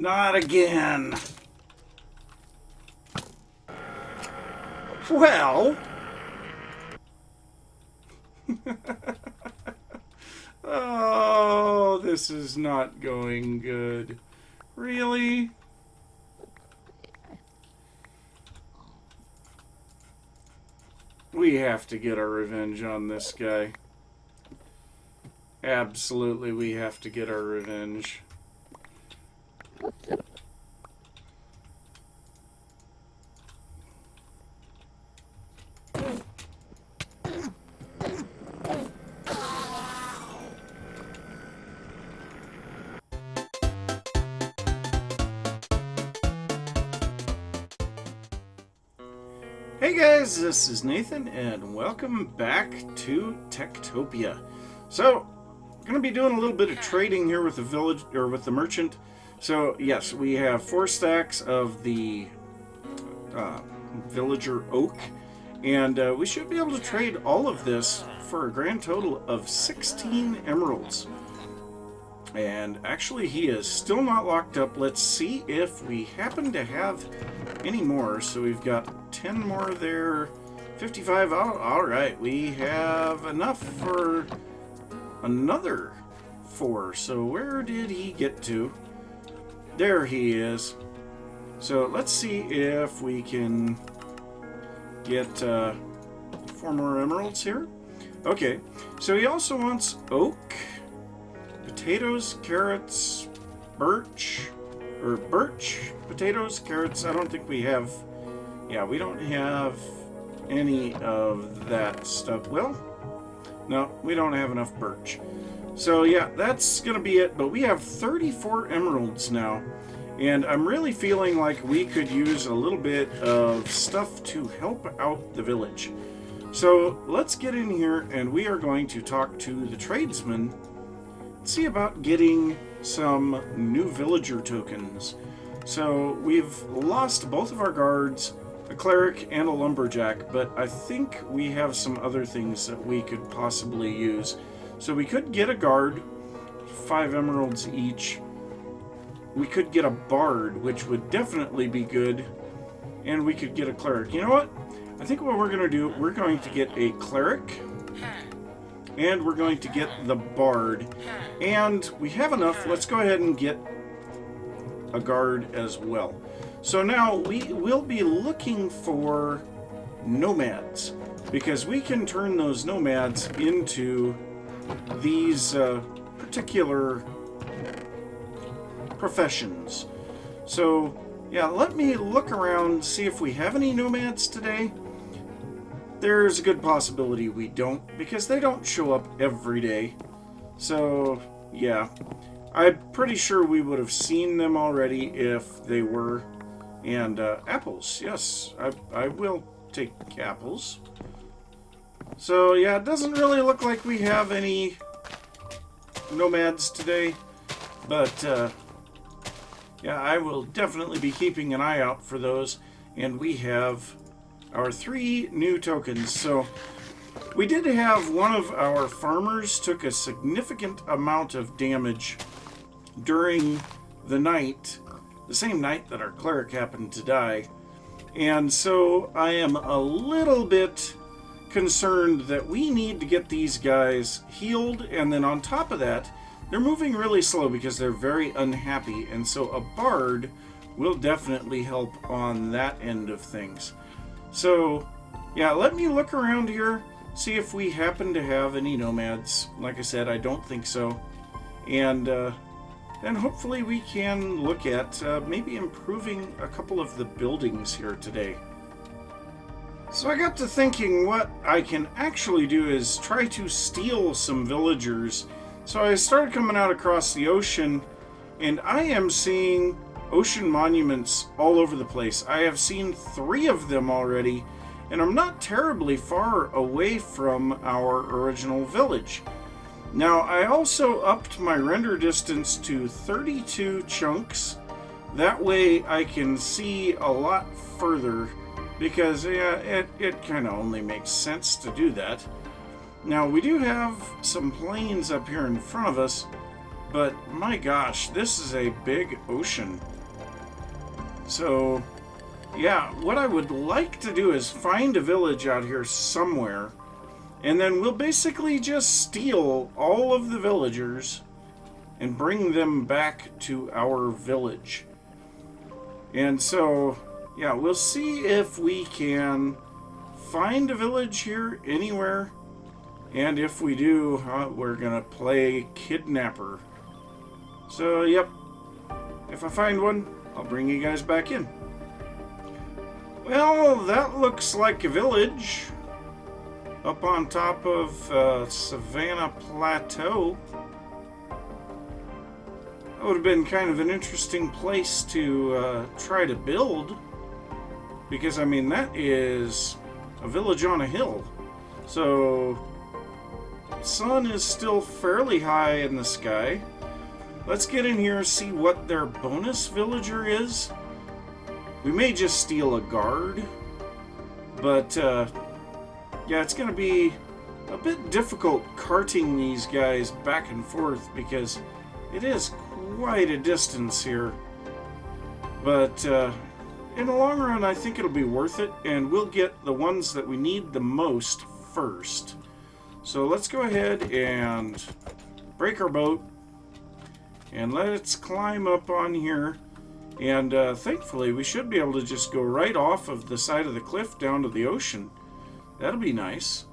Not again. Well. Oh, this is not going good. Really? We have to get our revenge on this guy. Absolutely, we have to get our revenge. Hey guys, this is Nathan, and welcome back to TekTopia. So, I'm going to be doing a little bit of trading here with the village, or with the merchant. So, yes, we have 4 stacks of the villager oak, and we should be able to trade all of this for a grand total of 16 emeralds. And actually, he is still not locked up. Let's see if we happen to have any more. So we've got 10 more there, 55. Oh, all right, we have enough for another 4. So where did he get to? There he is. So let's see if we can get 4 more emeralds here. Okay, so he also wants oak, potatoes, carrots, birch, potatoes, carrots. I don't think we have, yeah, we don't have any of that stuff. Well, no, we don't have enough birch. So yeah, that's gonna be it, but we have 34 emeralds now, and I'm really feeling like we could use a little bit of stuff to help out the village. So let's get in here, and we are going to talk to the tradesman, see about getting some new villager tokens. So we've lost both of our guards, a cleric and a lumberjack, but I think we have some other things that we could possibly use. So we could get a guard, 5 emeralds each. We could get a bard, which would definitely be good, and we could get a cleric. You know what? I think what we're going to do, we're going to get a cleric, and we're going to get the bard, and we have enough. Let's go ahead and get a guard as well. So now we will be looking for nomads, because we can turn those nomads into these particular professions. So yeah, let me look around, see if we have any nomads today. There's a good possibility we don't, because they don't show up every day. So yeah, I'm pretty sure we would have seen them already if they were. And apples, yes, I will take apples. So yeah, it doesn't really look like we have any nomads today, but yeah, I will definitely be keeping an eye out for those. And we have our 3 new tokens. So we did have one of our farmers took a significant amount of damage during the night, the same night that our cleric happened to die. And so I am a little bit concerned that we need to get these guys healed, and then on top of that, they're moving really slow because they're very unhappy, and so a bard will definitely help on that end of things. So yeah, let me look around here, see if we happen to have any nomads. Like I said, I don't think so. And then hopefully we can look at maybe improving a couple of the buildings here today. So I got to thinking what I can actually do is try to steal some villagers. So I started coming out across the ocean, and I am seeing ocean monuments all over the place. I have seen 3 of them already, and I'm not terribly far away from our original village. Now, I also upped my render distance to 32 chunks. That way I can see a lot further, because yeah, it kind of only makes sense to do that. Now, we do have some plains up here in front of us, but my gosh, this is a big ocean. So, yeah, what I would like to do is find a village out here somewhere, and then we'll basically just steal all of the villagers and bring them back to our village. And so, yeah, we'll see if we can find a village here anywhere. And if we do, we're gonna play kidnapper. So, yep, if I find one, I'll bring you guys back in. Well, that looks like a village up on top of Savannah Plateau. That would have been kind of an interesting place to try to build, because I mean that is a village on a hill. So sun is still fairly high in the sky. Let's get in here and see what their bonus villager is. We may just steal a guard, but yeah, it's going to be a bit difficult carting these guys back and forth because it is quite a distance here. But in the long run, I think it'll be worth it, and we'll get the ones that we need the most first. So let's go ahead and break our boat, and let's climb up on here. And thankfully, we should be able to just go right off of the side of the cliff down to the ocean. That'll be nice.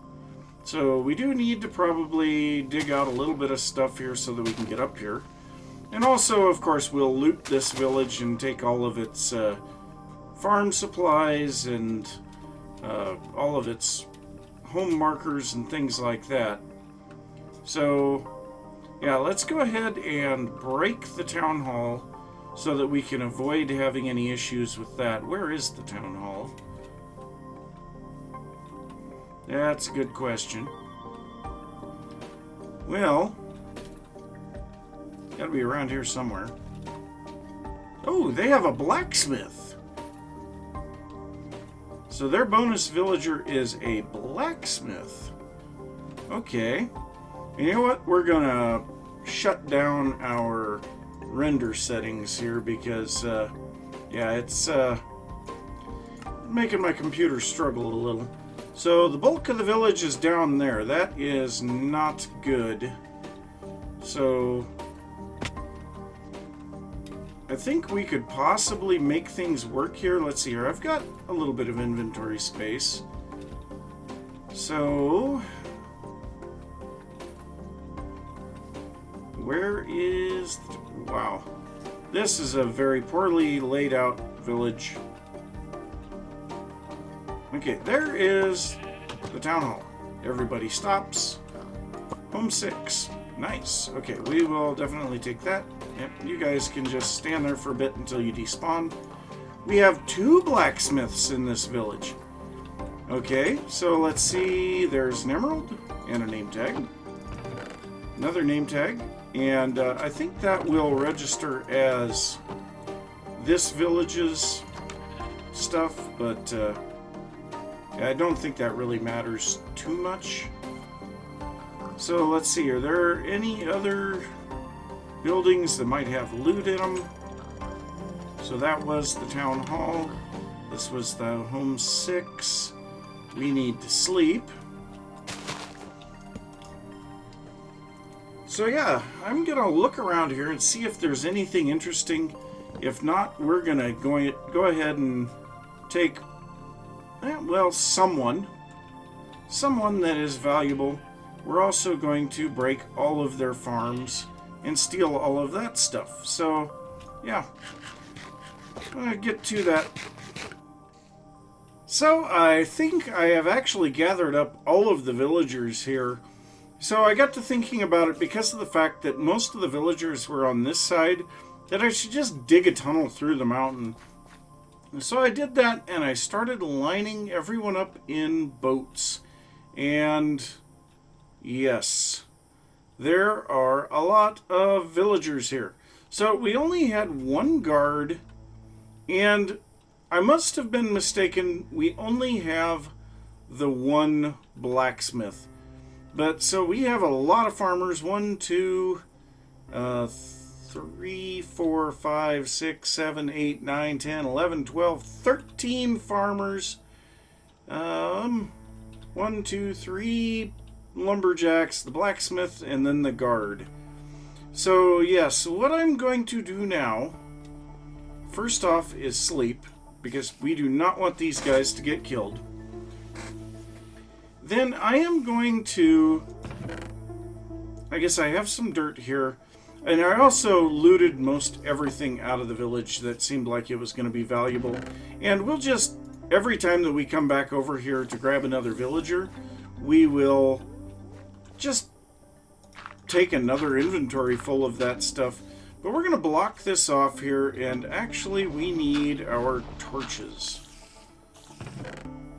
So we do need to probably dig out a little bit of stuff here so that we can get up here. And also, of course, we'll loot this village and take all of its farm supplies and all of its home markers and things like that. So, yeah, let's go ahead and break the town hall so that we can avoid having any issues with that. Where is the town hall? That's a good question. Well, gotta be around here somewhere. Oh, they have a blacksmith. So their bonus villager is a blacksmith. Okay. And you know what? We're gonna shut down our render settings here because, yeah, it's making my computer struggle a little. So the bulk of the village is down there. That is not good. So I think we could possibly make things work here. Let's see here. I've got a little bit of inventory space. So where is... Wow. This is a very poorly laid out village. Okay, there is the town hall. Everybody stops. Home 6. Nice. Okay, we will definitely take that. Yep, you guys can just stand there for a bit until you despawn. We have 2 blacksmiths in this village. Okay, so let's see. There's an emerald and a name tag. Another name tag. And I think that will register as this village's stuff, but I don't think that really matters too much. So let's see, are there any other buildings that might have loot in them? So that was the town hall. This was the home 6. We need to sleep. So yeah, I'm gonna look around here and see if there's anything interesting. If not, we're gonna go ahead and take, well, someone that is valuable. We're also going to break all of their farms and steal all of that stuff. So yeah, I'm gonna get to that. So I think I have actually gathered up all of the villagers here. So I got to thinking about it because of the fact that most of the villagers were on this side, that I should just dig a tunnel through the mountain. So I did that, and I started lining everyone up in boats. And yes, there are a lot of villagers here. So we only had 1 guard, and I must have been mistaken. We only have the 1 blacksmith. But so we have a lot of farmers. 1, 2, 3, 4, 5, 6, 7, 8, 9, 10, 11, 12, 13 farmers. 1, 2, 3 lumberjacks, the blacksmith, and then the guard. So, yes, what I'm going to do now, first off, is sleep, because we do not want these guys to get killed. Then I am going to, I guess I have some dirt here, and I also looted most everything out of the village that seemed like it was going to be valuable. And we'll just, every time that we come back over here to grab another villager, we will just take another inventory full of that stuff. But we're going to block this off here, and actually we need our torches.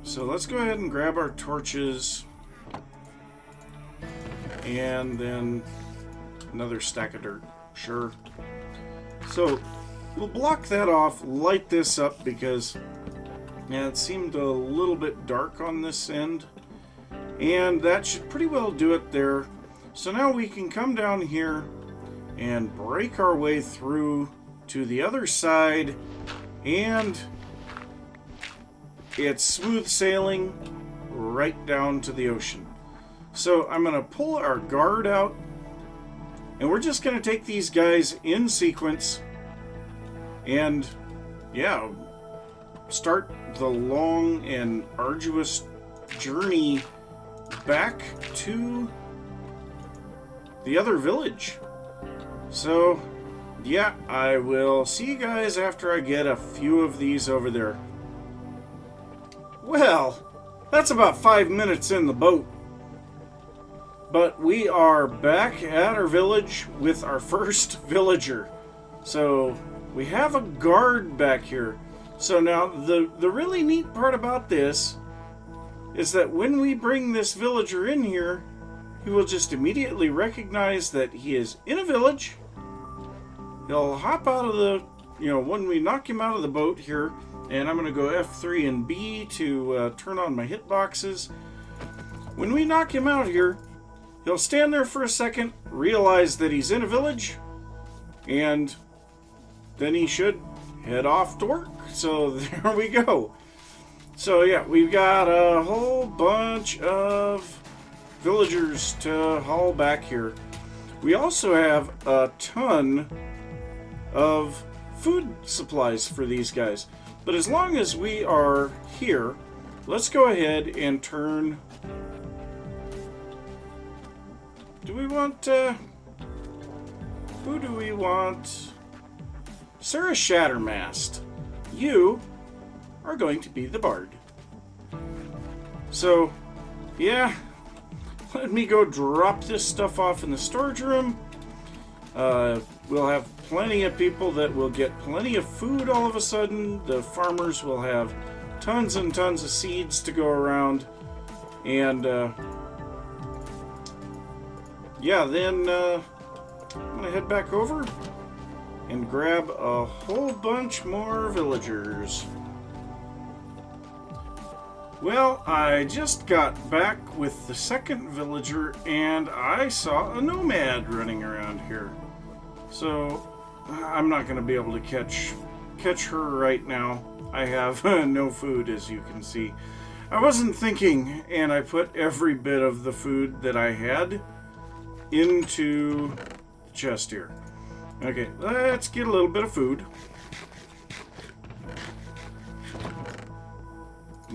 So let's go ahead and grab our torches. And then another stack of dirt. Sure. So we'll block that off, light this up, because it seemed a little bit dark on this end. And that should pretty well do it there. So now we can come down here and break our way through to the other side, and it's smooth sailing right down to the ocean. So I'm going to pull our guard out, and we're just going to take these guys in sequence and, yeah, start the long and arduous journey back to the other village. So, yeah, I will see you guys after I get a few of these over there. Well, that's about 5 minutes in the boat. But we are back at our village with our first villager. So, we have a guard back here. So now, the really neat part about this is that when we bring this villager in here, he will just immediately recognize that he is in a village. He'll hop out of the, when we knock him out of the boat here, and I'm going to go F3 and B to turn on my hitboxes. When we knock him out here, he'll stand there for a second, realize that he's in a village, and then he should head off to work. So there we go. So yeah, we've got a whole bunch of villagers to haul back here. We also have a ton of food supplies for these guys. But as long as we are here, let's go ahead and turn... Do we want... who do we want? Sarah Shattermast. You are going to be the bard. So, yeah... Let me go drop this stuff off in the storage room. We'll have plenty of people that will get plenty of food all of a sudden. The farmers will have tons and tons of seeds to go around. And, yeah, then I'm going to head back over and grab a whole bunch more villagers. Well, I just got back with the second villager, and I saw a nomad running around here. So, I'm not going to be able to catch her right now. I have no food, as you can see. I wasn't thinking, and I put every bit of the food that I had into the chest here. Okay, let's get a little bit of food.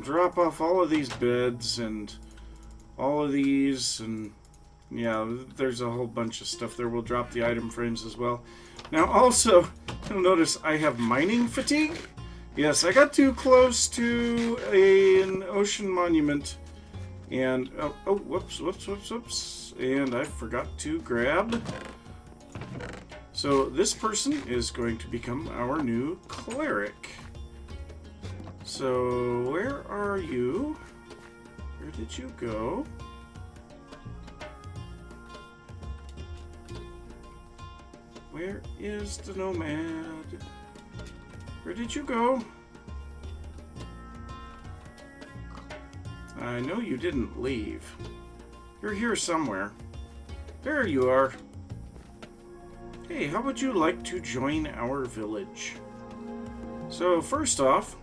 Drop off all of these beds and all of these, and yeah, there's a whole bunch of stuff there. We'll drop the item frames as well. Now also, you'll notice I have mining fatigue. Yes, I got too close to an ocean monument, and whoops, and I forgot to grab. So this person is going to become our new cleric. So, where are you? Where did you go? Where is the nomad? Where did you go? I know you didn't leave. You're here somewhere. There you are. Hey, how would you like to join our village? So, first off,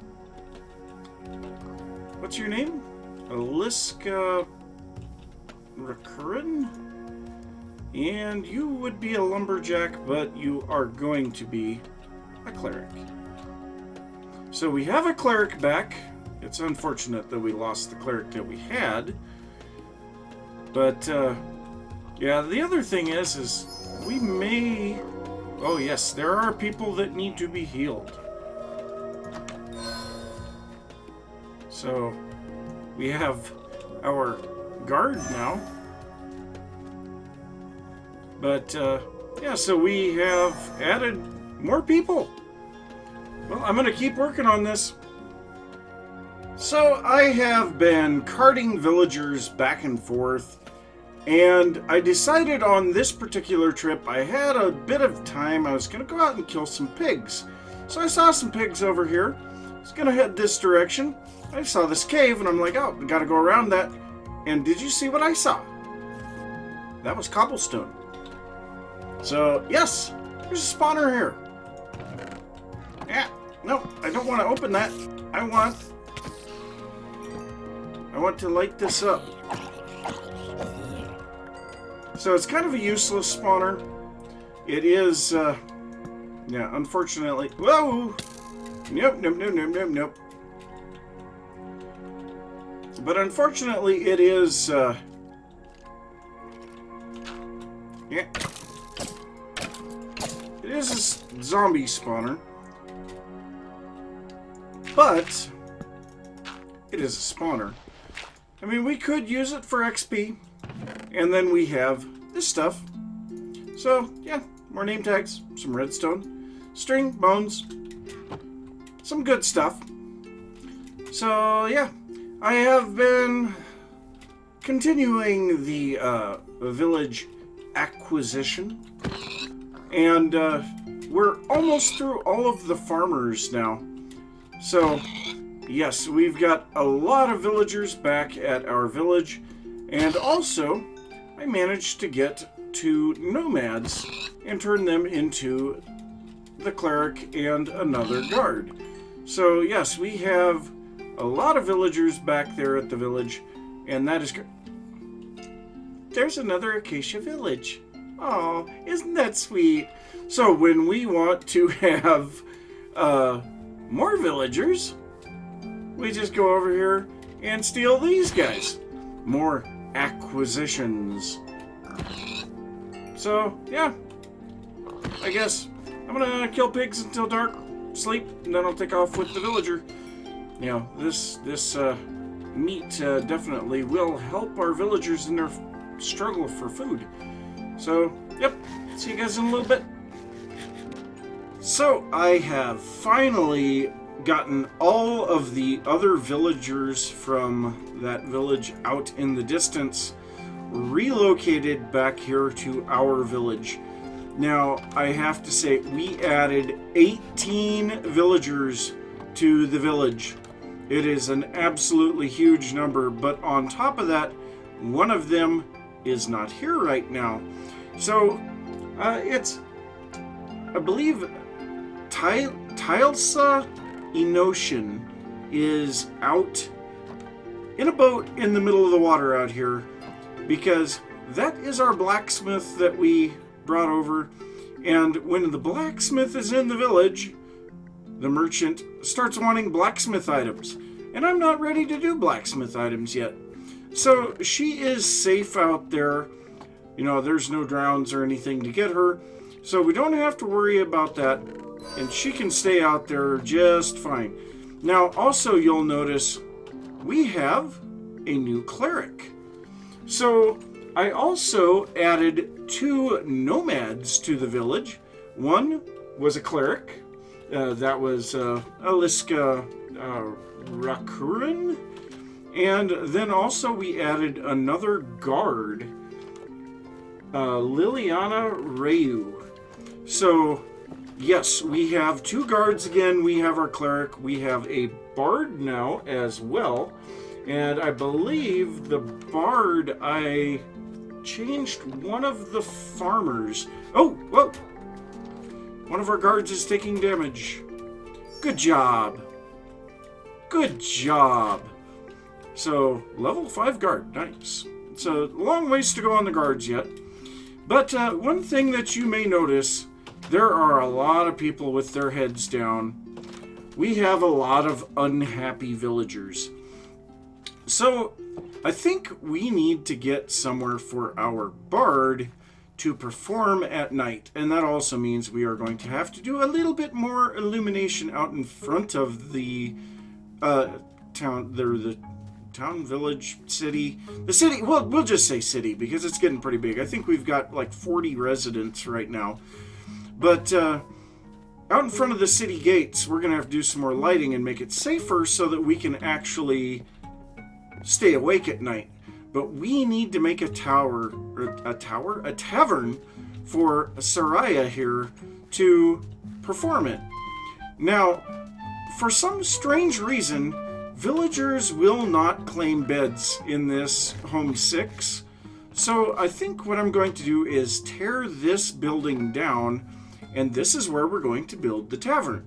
what's your name? Aliska Recurrin? And you would be a lumberjack, but you are going to be a cleric. So we have a cleric back. It's unfortunate that we lost the cleric that we had. But, yeah, the other thing is we may... Oh, yes, there are people that need to be healed. So, we have our guard now. But, yeah, so we have added more people. Well, I'm going to keep working on this. So, I have been carting villagers back and forth, and I decided on this particular trip, I had a bit of time, I was going to go out and kill some pigs. So I saw some pigs over here. I was going to head this direction. I saw this cave, and I'm like, oh, we got to go around that. And did you see what I saw? That was cobblestone. So, yes, there's a spawner here. Yeah, no, I don't want to open that. I want to light this up. So it's kind of a useless spawner. It is, yeah, unfortunately... Whoa! Nope. But unfortunately, it is, yeah. It is a zombie spawner. But it is a spawner. I mean, we could use it for XP. And then we have this stuff. So, yeah, more name tags, some redstone, string, bones, some good stuff. So, yeah, I have been continuing the village acquisition. And we're almost through all of the farmers now. So, yes, we've got a lot of villagers back at our village. And also, I managed to get 2 nomads and turn them into the cleric and another guard. So, yes, we have a lot of villagers back there at the village, and that is great. There's another acacia village. Aw, isn't that sweet? So, when we want to have more villagers, we just go over here and steal these guys. More acquisitions. So, yeah. I guess I'm gonna kill pigs until dark, sleep, and then I'll take off with the villager. You know, this meat definitely will help our villagers in their struggle for food. So, yep. See you guys in a little bit. So, I have finally gotten all of the other villagers from that village out in the distance relocated back here to our village. Now, I have to say, we added 18 villagers to the village. It is an absolutely huge number, but on top of that, one of them is not here right now. So, it's, I believe, Tylsa Enocean is out in a boat in the middle of the water out here, because that is our blacksmith that we brought over. And when the blacksmith is in the village, the merchant starts wanting blacksmith items, and I'm not ready to do blacksmith items yet. So she is safe out there. You know, there's no drowns or anything to get her, so we don't have to worry about that. And she can stay out there just fine. Now, also, you'll notice we have a new cleric. So, I also added 2 nomads to the village. One was a cleric. That was Aliska Rakurin. And then also we added another guard, Liliana Rayu. So, yes, we have 2 guards again. We have our cleric. We have a bard now as well. And I believe the bard, I changed one of the farmers. Oh, whoa. One of our guards is taking damage. Good job. Good job. So, level 5 guard. Nice. It's a long ways to go on the guards yet. But one thing that you may notice, there are a lot of people with their heads down. We have a lot of unhappy villagers. So, I think we need to get somewhere for our bard to perform at night. And that also means we are going to have to do a little bit more illumination out in front of the town, the town, village, city. The city, well, we'll just say city because it's getting pretty big. I think we've got like 40 residents right now. But out in front of the city gates, we're going to have to do some more lighting and make it safer so that we can actually stay awake at night. But we need to make a tavern for Saraya here to perform it. Now, for some strange reason, villagers will not claim beds in this Home 6. So I think what I'm going to do is tear this building down, and this is where we're going to build the tavern.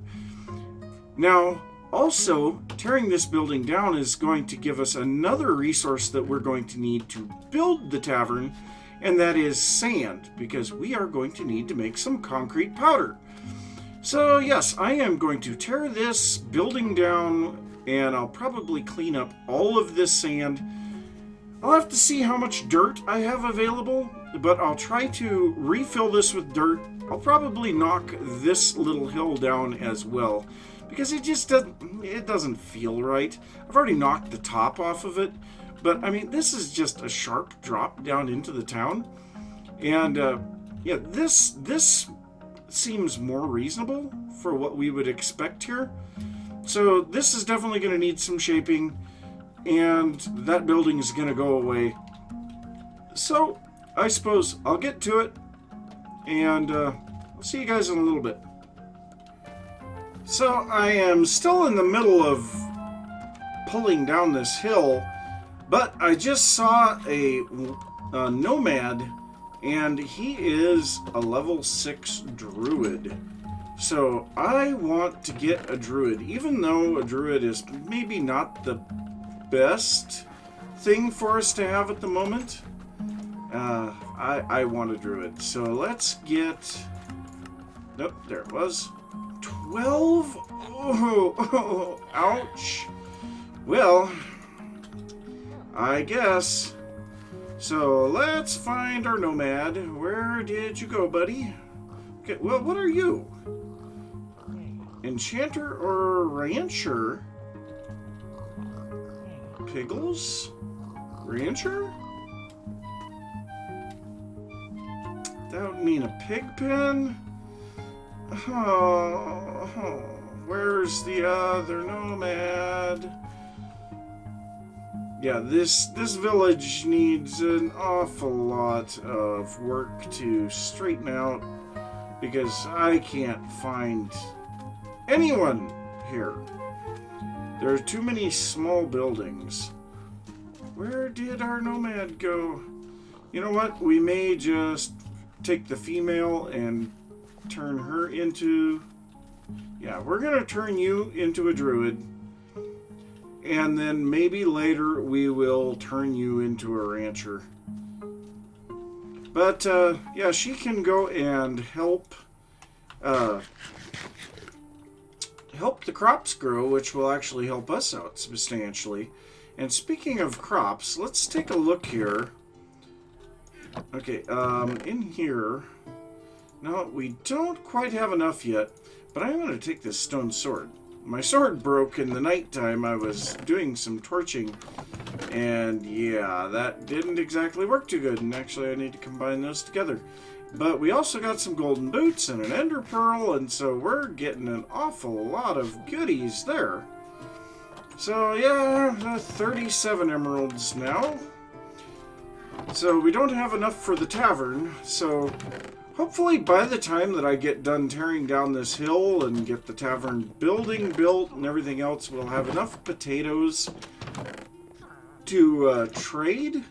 Now, also, tearing this building down is going to give us another resource that we're going to need to build the tavern, and that is sand, because we are going to need to make some concrete powder. So yes, I am going to tear this building down, and I'll probably clean up all of this sand. I'll have to see how much dirt I have available, but I'll try to refill this with dirt. I'll probably knock this little hill down as well, because it doesn't feel right. I've already knocked the top off of it, but I mean, this is just a sharp drop down into the town. And yeah, this seems more reasonable for what we would expect here. So this is definitely going to need some shaping, and that building is going to go away. So I suppose I'll get to it, and I'll see you guys in a little bit. So I am still in the middle of pulling down this hill, but I just saw a nomad, and he is a level 6 druid. So I want to get a druid, even though a druid is maybe not the best thing for us to have at the moment. I want a druid. So let's get... Nope, there it was. 12? Oh, ouch. Well, I guess. So let's find our nomad. Where did you go, buddy? Okay, well, what are you? Enchanter or rancher? Piggles? Rancher? That would mean a pig pen? Oh, where's the other nomad? Yeah, this village needs an awful lot of work to straighten out, because I can't find anyone here. There are too many small buildings. Where did our nomad go? You know what? We may just take the female and turn her into... Yeah, we're going to turn you into a druid. And then maybe later we will turn you into a rancher. But, yeah, she can go and help the crops grow, which will actually help us out substantially. And speaking of crops, let's take a look here. Okay, in here... No, we don't quite have enough yet, but I'm going to take this stone sword. My sword broke in the nighttime. I was doing some torching, and yeah, that didn't exactly work too good, and actually I need to combine those together. But we also got some golden boots and an ender pearl, and so we're getting an awful lot of goodies there. So yeah, 37 emeralds now. So we don't have enough for the tavern, so hopefully by the time that I get done tearing down this hill and get the tavern building built and everything else, we'll have enough potatoes to trade.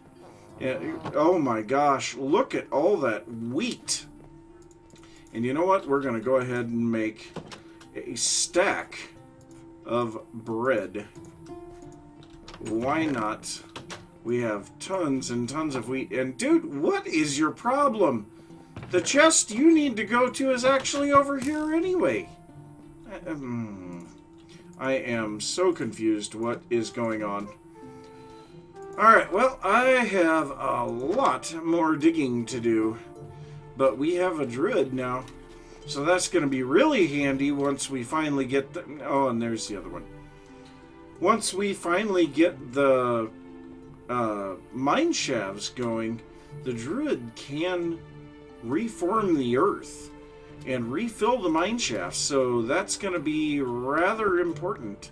Oh my gosh, look at all that wheat. And you know what? We're going to go ahead and make a stack of bread. Why not? We have tons and tons of wheat. And dude, what is your problem? The chest you need to go to is actually over here anyway. I am so confused what is going on. Alright, well, I have a lot more digging to do. But we have a druid now. So that's going to be really handy once we finally get the... Oh, and there's the other one. Once we finally get the mine shafts going, the druid can reform the earth and refill the mine shafts. So that's going to be rather important.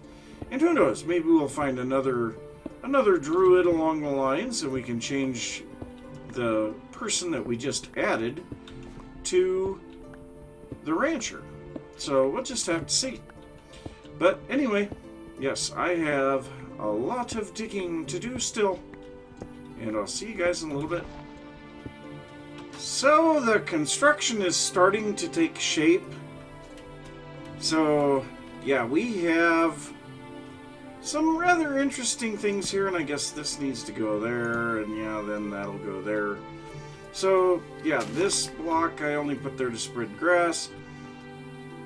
And who knows, maybe we'll find another druid along the lines and we can change the person that we just added to the rancher. So we'll just have to see. But anyway, yes, I have a lot of digging to do still. And I'll see you guys in a little bit. So the construction is starting to take shape. So yeah, we have some rather interesting things here, and I guess this needs to go there, and yeah, then that'll go there. So yeah, this block I only put there to spread grass.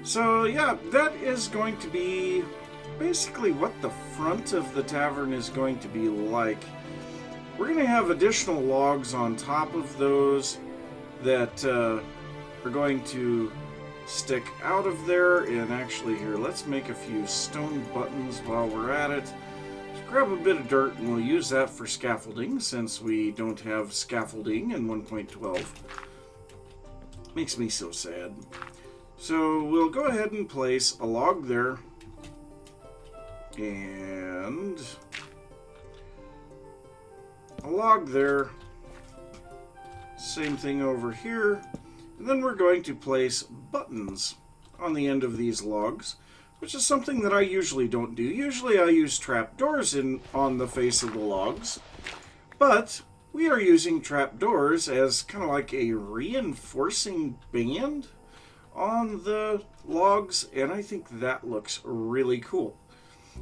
So yeah, that is going to be basically what the front of the tavern is going to be like. We're going to have additional logs on top of those that are going to stick out of there. And actually here, let's make a few stone buttons while we're at it. Let's grab a bit of dirt and we'll use that for scaffolding since we don't have scaffolding in 1.12. Makes me so sad. So we'll go ahead and place a log there. And a log there. Same thing over here. And then we're going to place buttons on the end of these logs, which is something that I usually don't do. Usually I use trapdoors on the face of the logs, but we are using trapdoors as kind of like a reinforcing band on the logs, and I think that looks really cool.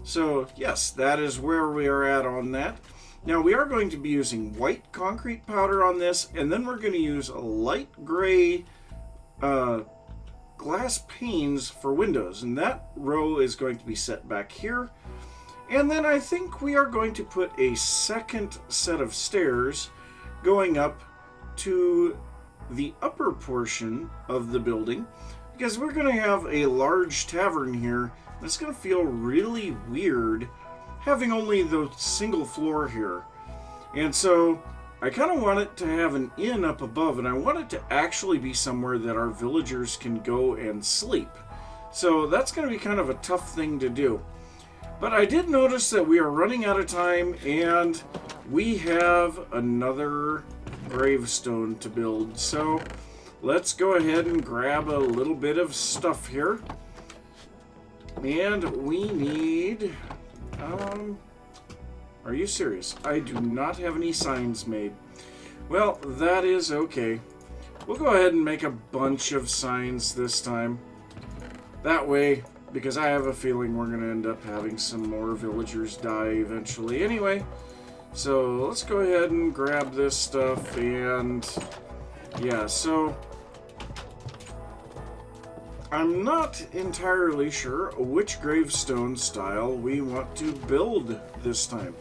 So yes, that is where we are at on that. Now we are going to be using white concrete powder on this, and then we're going to use a light gray glass panes for windows, and that row is going to be set back here. And then I think we are going to put a second set of stairs going up to the upper portion of the building, because we're going to have a large tavern here. It's going to feel really weird having only the single floor here. And so I kind of want it to have an inn up above, and I want it to actually be somewhere that our villagers can go and sleep. So that's going to be kind of a tough thing to do. But I did notice that we are running out of time, and we have another gravestone to build. So let's go ahead and grab a little bit of stuff here. And we need... are you serious? I do not have any signs made. Well, that is okay. We'll go ahead and make a bunch of signs this time. That way, because I have a feeling we're going to end up having some more villagers die eventually anyway. So let's go ahead and grab this stuff, and yeah, so I'm not entirely sure which gravestone style we want to build this time.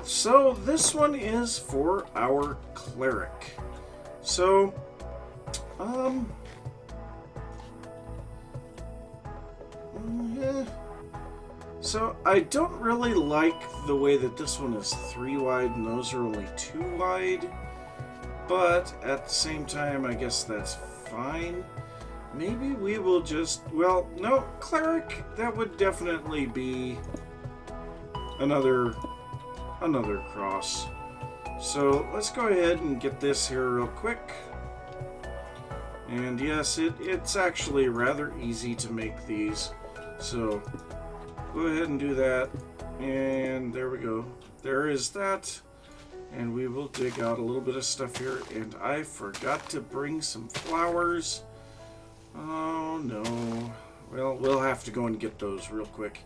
So this one is for our cleric. So, yeah. So I don't really like the way that this one is 3 wide and those are only 2 wide. But at the same time, I guess that's fine. Maybe we will just, well, no, cleric, that would definitely be another cross. So let's go ahead and get this here real quick. And yes, it's actually rather easy to make these. So go ahead and do that. And there we go. There is that. And we will dig out a little bit of stuff here. And I forgot to bring some flowers. Oh, no. Well, we'll have to go and get those real quick.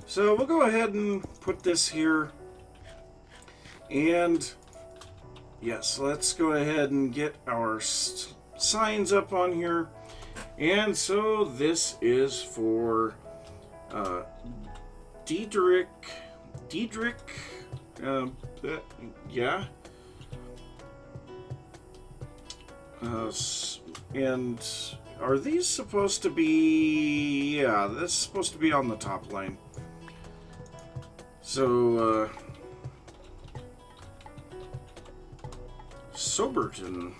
So we'll go ahead and put this here. And, yes, let's go ahead and get our signs up on here. And so this is for Diedrich, yeah. And are these supposed to be... Yeah, this is supposed to be on the top line. So, Soberton.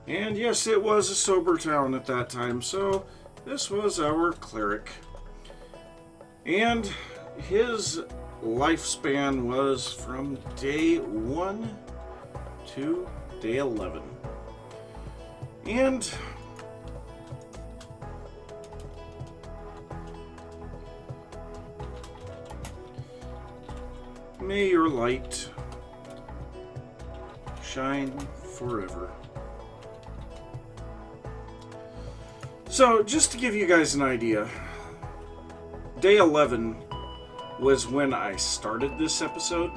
And yes, it was a sober town at that time, so this was our cleric. And his lifespan was from day 1 to day 11. And may your light shine forever. So, just to give you guys an idea, day 11 was when I started this episode.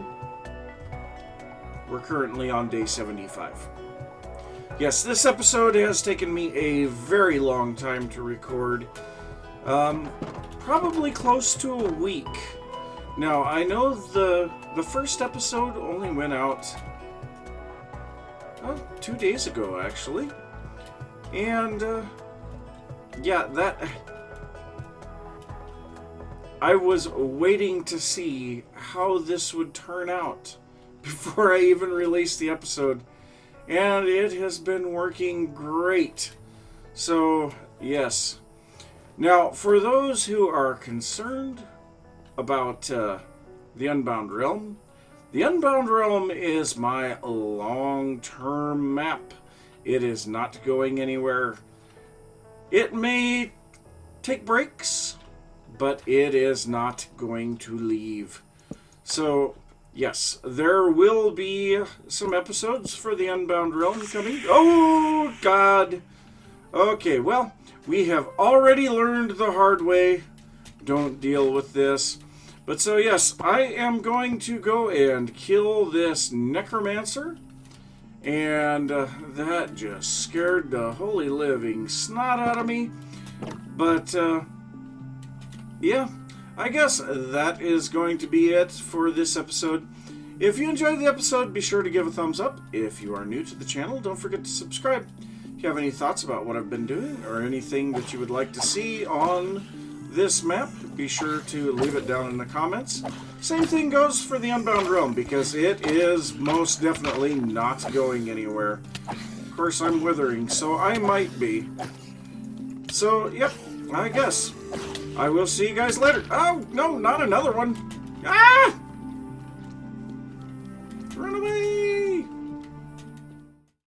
We're currently on day 75. Yes, this episode has taken me a very long time to record. Probably close to a week. Now, I know the first episode only went out 2 days ago, actually. And, yeah, I was waiting to see how this would turn out before I even released the episode. And it has been working great. So, yes. Now, for those who are concerned about the Unbound Realm, the Unbound Realm is my long-term map. It is not going anywhere. It may take breaks, but it is not going to leave. So, yes, there will be some episodes for the Unbound Realm coming. Oh, God. Okay, well, we have already learned the hard way. Don't deal with this. But so, yes, I am going to go and kill this necromancer. And that just scared the holy living snot out of me. But, yeah, I guess that is going to be it for this episode. If you enjoyed the episode, be sure to give a thumbs up. If you are new to the channel, don't forget to subscribe. If you have any thoughts about what I've been doing or anything that you would like to see on this map, be sure to leave it down in the comments. Same thing goes for the Unbound Realm, because it is most definitely not going anywhere. Of course, I'm withering, so I might be. So, yep, I guess. I will see you guys later. Oh, no, not another one. Ah! Run away!